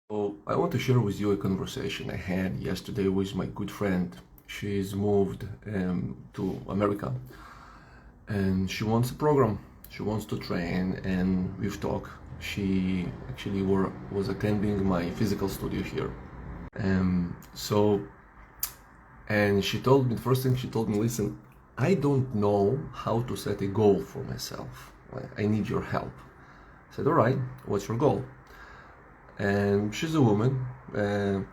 So I want to share with you a conversation I had yesterday with my good friend. She's moved to America and she wants a program. She wants to train, and we've talked. She actually was attending my physical studio here. So, and she told me, the first thing she told me, listen, I don't know how to set a goal for myself. I need your help. I said, all right, what's your goal? And she's a woman,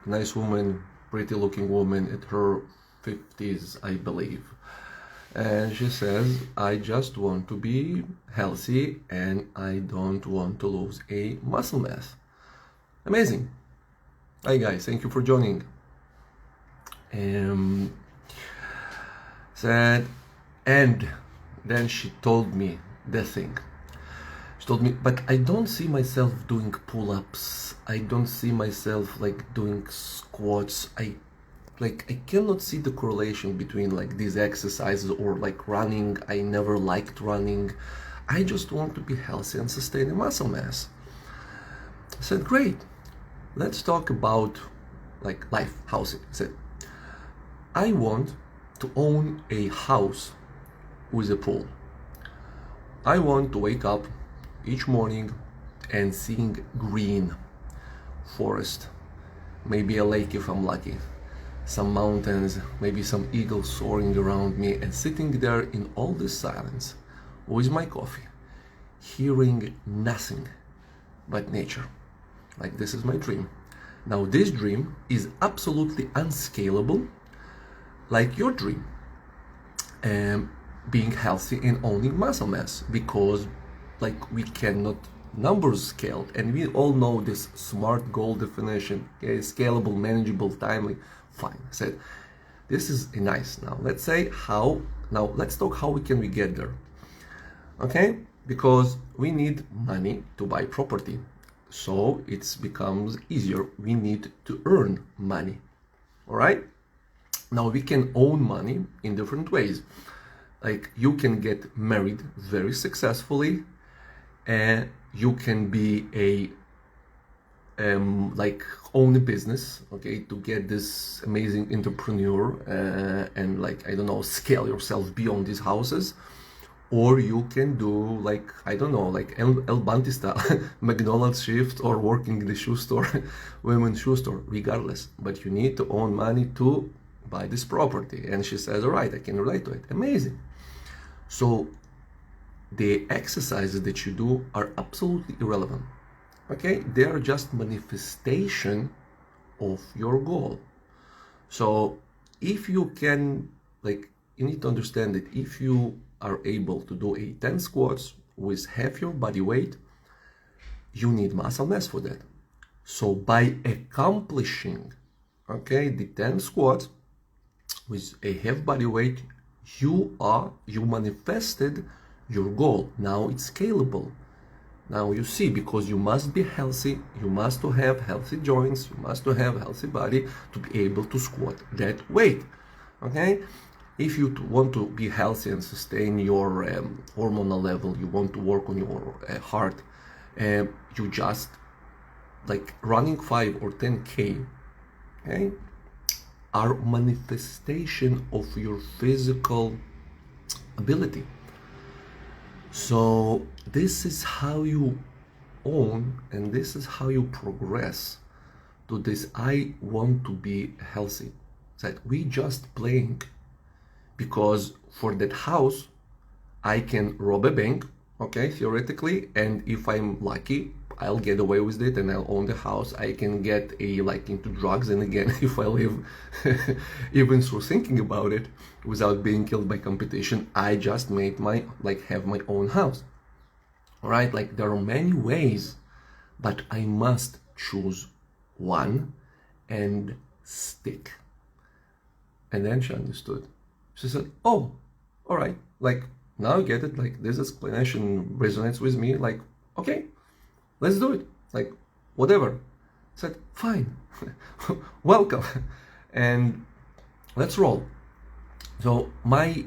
nice woman, pretty looking woman at her 50s, I believe. And she says, I just want to be healthy and I don't want to lose a muscle mass. Amazing. Hi guys, thank you for joining. Said, and then she told me the thing. She told me, but I don't see myself doing pull-ups. I don't see myself doing squats. I cannot see the correlation between these exercises or running. I never liked running. I just want to be healthy and sustain a muscle mass. I said, great. Let's talk about life, housing. I said, I want to own a house with a pool. I want to wake up each morning and seeing green forest, maybe a lake if I'm lucky, some mountains, maybe some eagles soaring around me, and sitting there in all this silence with my coffee, hearing nothing but nature. This is my dream. Now this dream is absolutely unscalable, like your dream, being healthy and owning muscle mass, because we cannot numbers scale, and we all know this SMART goal definition. Okay, scalable, manageable, timely. Fine. I said, this is nice. Now let's talk how we get there. Okay, because we need money to buy property, so it becomes easier. We need to earn money. All right, now we can own money in different ways. You can get married very successfully, and you can be own a business, okay, to get this amazing entrepreneur, and I don't know, scale yourself beyond these houses. Or you can do I don't know, El Banti style, McDonald's shift, or working in the shoe store, women's shoe store, regardless. But you need to own money to buy this property. And she says, all right, I can relate to it. Amazing. So the exercises that you do are absolutely irrelevant. Okay, they are just manifestation of your goal. So if you can, you need to understand that if you are able to do a 10 squats with half your body weight, you need muscle mass for that. So by accomplishing, okay, the 10 squats with a half body weight, you manifested your goal. Now it's scalable. Now you see, because you must be healthy, you must have healthy joints, you must have healthy body to be able to squat that weight. Okay, if you want to be healthy and sustain your hormonal level, you want to work on your heart, you just running 5 or 10K, okay, are manifestation of your physical ability. So this is how you own, and this is how you progress to this I want to be healthy. That we just playing, because for that house I can rob a bank, okay, theoretically, and if I'm lucky I'll get away with it and I'll own the house. I can get into drugs, and again, if I live even through thinking about it without being killed by competition, I just made my have my own house. All right, there are many ways, but I must choose one and stick. And then she understood. She said, oh, all right, now I get it, this explanation resonates with me, okay, let's do it, whatever. I said, fine, welcome, and let's roll. So my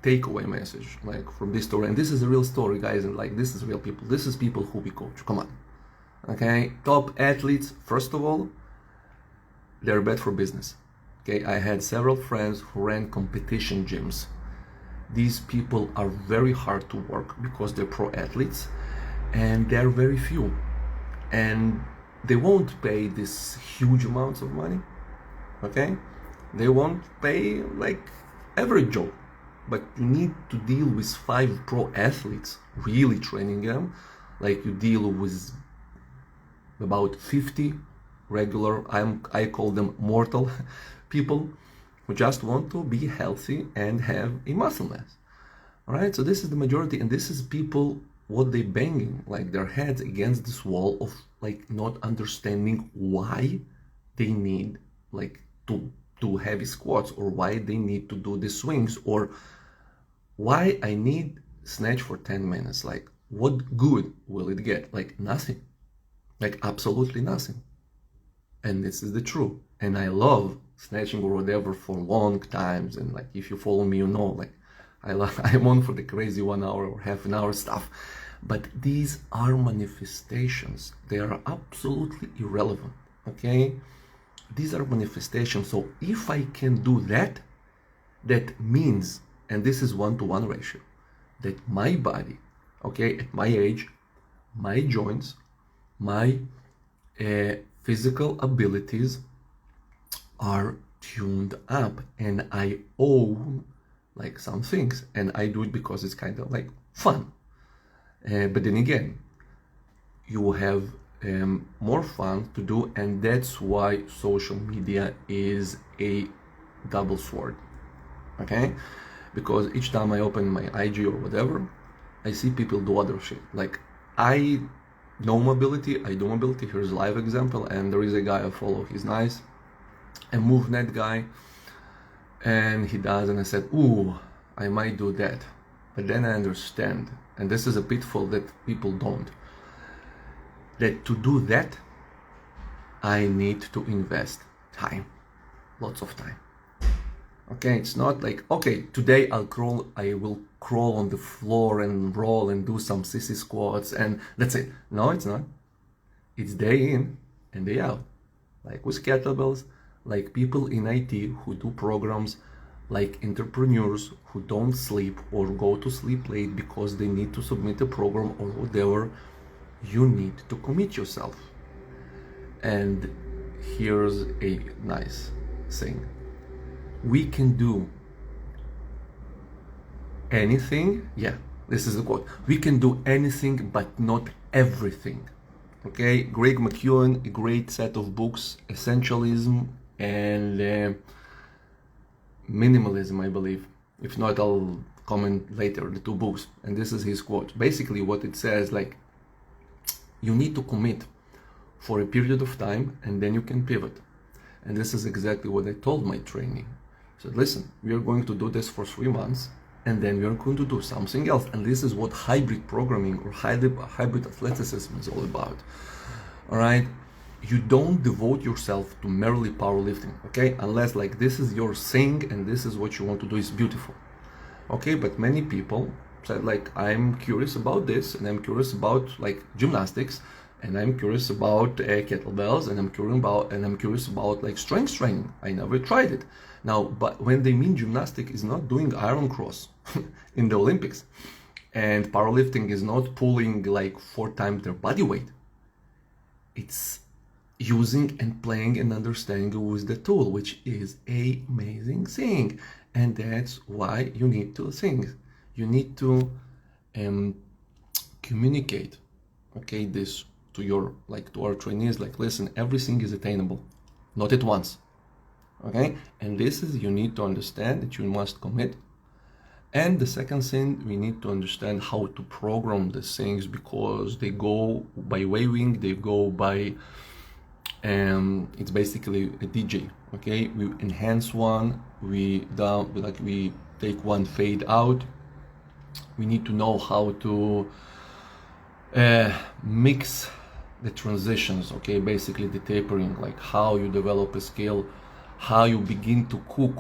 takeaway message, from this story, and this is a real story, guys, and this is real people, this is people who we coach, come on, Okay, top athletes, first of all, they're bad for business. Okay, I had several friends who ran competition gyms. These people are very hard to work because they're pro athletes and they're very few. And they won't pay this huge amounts of money. Okay, they won't pay like average job, but you need to deal with 5 pro athletes really training them, like you deal with about 50 regular, I call them mortal people who just want to be healthy and have a muscle mass. All right, so this is the majority, and this is people what they banging like their heads against this wall of like not understanding why they need like to do heavy squats, or why they need to do the swings, or why I need snatch for 10 minutes. Like, what good will it get? Like nothing, like absolutely nothing. And this is the truth. And I love snatching or whatever for long times. And like, if you follow me, you know, like I'm on for the crazy 1 hour or half an hour stuff. But these are manifestations. They are absolutely irrelevant. Okay? These are manifestations. So if I can do that, that means, and this is 1-to-1 ratio, that my body, okay, at my age, my joints, my physical abilities are tuned up, and I own like some things, and I do it because it's kind of like fun. But then again, you have more fun to do, and that's why social media is a double sword. Okay, because each time I open my IG or whatever, I see people do other shit. Like, I know mobility, I do mobility. Here's a live example, and there is a guy I follow, he's nice, a MoveNet guy, and he does, and I said, ooh, I might do that. But then I understand, and this is a pitfall that people don't, that to do that, I need to invest time, lots of time. Okay, it's not like, okay, today I will crawl on the floor and roll and do some sissy squats and that's it. No, it's not. It's day in and day out. Like with kettlebells, like people in IT who do programs, like entrepreneurs who don't sleep or go to sleep late because they need to submit a program or whatever. You need to commit yourself. And here's a nice thing. We can do anything, yeah, this is the quote, we can do anything but not everything. Okay, Greg McKeown, a great set of books, Essentialism and Minimalism, I believe. If not, I'll comment later, the 2 books. And this is his quote. Basically what it says, like, you need to commit for a period of time and then you can pivot. And this is exactly what I told my trainee. So listen, we are going to do this for 3 months and then we are going to do something else. And this is what hybrid programming or hybrid athleticism is all about. All right, you don't devote yourself to merely powerlifting, okay, unless like this is your thing and this is what you want to do, is beautiful. Okay, but many people said like, I'm curious about this and I'm curious about like gymnastics, and I'm curious about kettlebells, and I'm curious about like strength training. I never tried it. Now, but when they mean gymnastic is not doing iron cross in the Olympics, and powerlifting is not pulling like 4 times their body weight. It's using and playing and understanding with the tool, which is an amazing thing. And that's why you need to think. You need to communicate, okay, this to your, like, to our trainees, like, listen, everything is attainable, not at once, okay? And this is, you need to understand that you must commit. And the second thing, we need to understand how to program these things, because they go by waving, they go by, it's basically a DJ, okay? We enhance one, we take one fade out. We need to know how to mix the transitions, okay? Basically the tapering, like how you develop a skill, how you begin to cook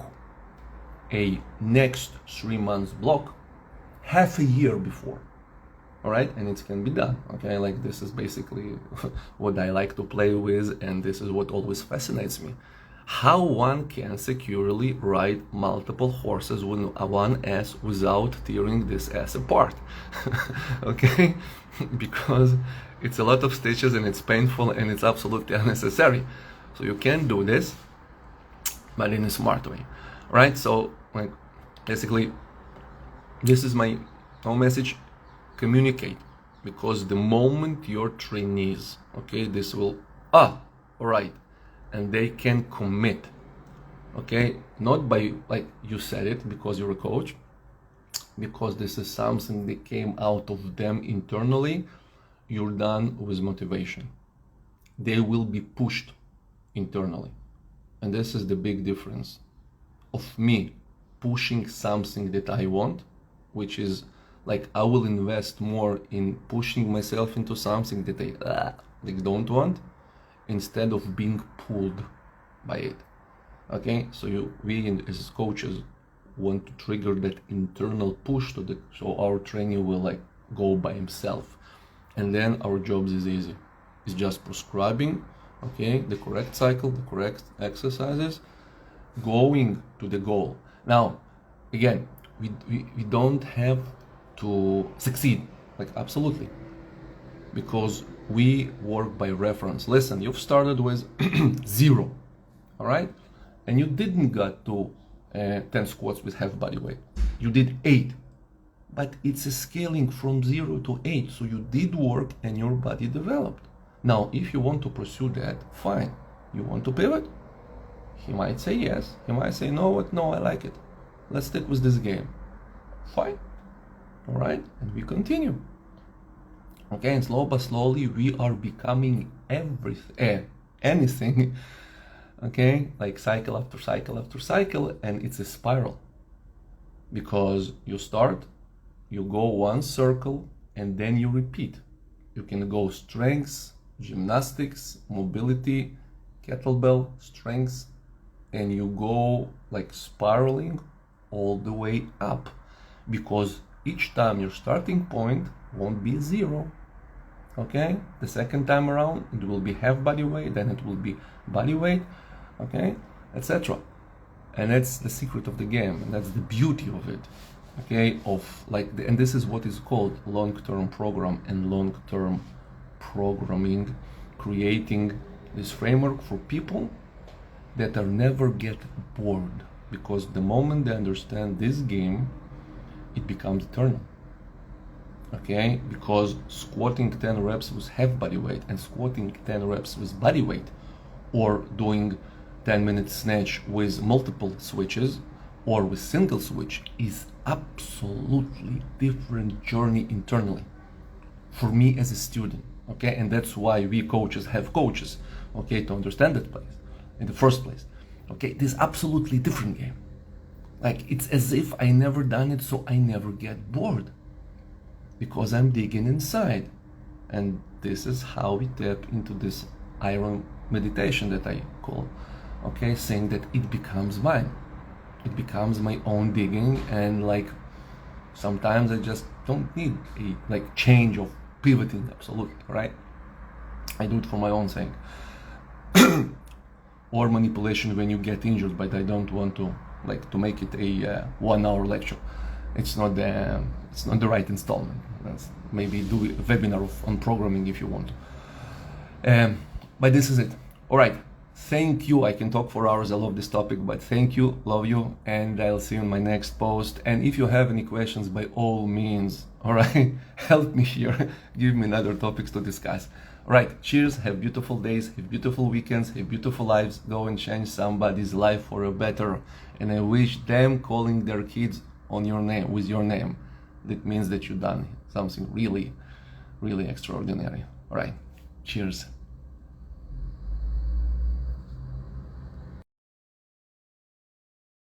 a next 3 months block half a year before, all right, and it can be done. Okay, like this is basically what I like to play with, and this is what always fascinates me: how one can securely ride multiple horses with one ass without tearing this ass apart. Okay, because it's a lot of stitches and it's painful and it's absolutely unnecessary. So you can do this, but in a smart way, right? So like basically, this is my whole message: communicate, because the moment your trainees, okay, this will all right, and they can commit, okay, not by like you said it because you're a coach, because this is something that came out of them internally. You're done with motivation. They will be pushed internally, and this is the big difference of me pushing something that I want, which is like I will invest more in pushing myself into something that I like don't want, instead of being pulled by it. Okay, so we as coaches want to trigger that internal push so our trainee will like go by himself, and then our jobs is easy. It's just prescribing, okay, the correct cycle, the correct exercises, going to the goal. Now, again, we don't have to succeed, like absolutely, because we work by reference. Listen, you've started with 0, all right, and you didn't get to 10 squats with half body weight. You did 8, but it's a scaling from 0 to 8, so you did work and your body developed. Now, if you want to pursue that, fine. You want to pivot? He might say yes. He might say, no, what? No, I like it. Let's stick with this game. Fine. All right, and we continue. Okay, and slow but slowly we are becoming anything. Okay, like cycle after cycle after cycle, and it's a spiral. Because you start, you go one circle, and then you repeat. You can go strengths, gymnastics, mobility, kettlebell, strengths, and you go like spiraling all the way up, because each time your starting point won't be 0. Okay, the second time around it will be half body weight, then it will be body weight, okay, etc. And that's the secret of the game, and that's the beauty of it, okay, of like and this is what is called long-term program and long-term programming, creating this framework for people that are never get bored, because the moment they understand this game, it becomes eternal. Okay, because squatting 10 reps with half body weight and squatting 10 reps with body weight, or doing 10-minute snatch with multiple switches or with single switch, is absolutely different journey internally for me as a student. Okay, and that's why we coaches have coaches, okay, to understand that place in the first place. Okay, this is absolutely different game. Like, it's as if I never done it, so I never get bored, because I'm digging inside. And this is how we tap into this iron meditation that I call, okay, saying that it becomes mine. It becomes my own digging, and like sometimes I just don't need a like change of pivoting, absolutely, right? I do it for my own sake. Or manipulation when you get injured, but I don't want to like to make it a 1-hour lecture. It's not the right installment. Let's maybe do a webinar on programming if you want. But this is it. All right. Thank you. I can talk for hours. I love this topic, but thank you, love you, and I'll see you in my next post. And if you have any questions, by all means, all right, help me here. Give me other topics to discuss. All right. Cheers. Have beautiful days. Have beautiful weekends. Have beautiful lives. Go and change somebody's life for a better. And I wish them calling their kids on your name, with your name. That means that you've done something really, really extraordinary. All right. Cheers.